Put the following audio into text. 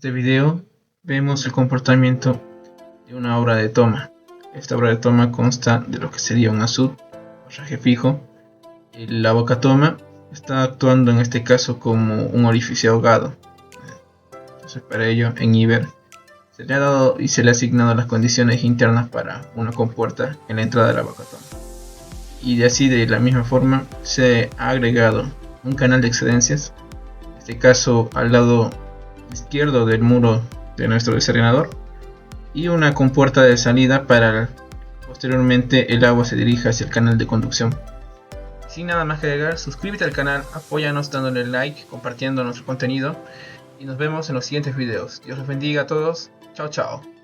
este video vemos el comportamiento de una obra de toma. Esta obra de toma consta de lo que sería un ASUD, pasaje fijo. La Bocatoma está actuando en este caso como un orificio ahogado. Entonces para ello en IBER se le ha dado y se le ha asignado las condiciones internas para una compuerta en la entrada de la Bocatoma. Y de la misma forma se ha agregado un canal de excedencias, en este caso al lado izquierdo del muro de nuestro desarenador, y una compuerta de salida para posteriormente el agua se dirija hacia el canal de conducción. Sin nada más que agregar, suscríbete al canal, apóyanos dándole like, compartiendo nuestro contenido y nos vemos en los siguientes videos. Dios los bendiga a todos. Chao, chao.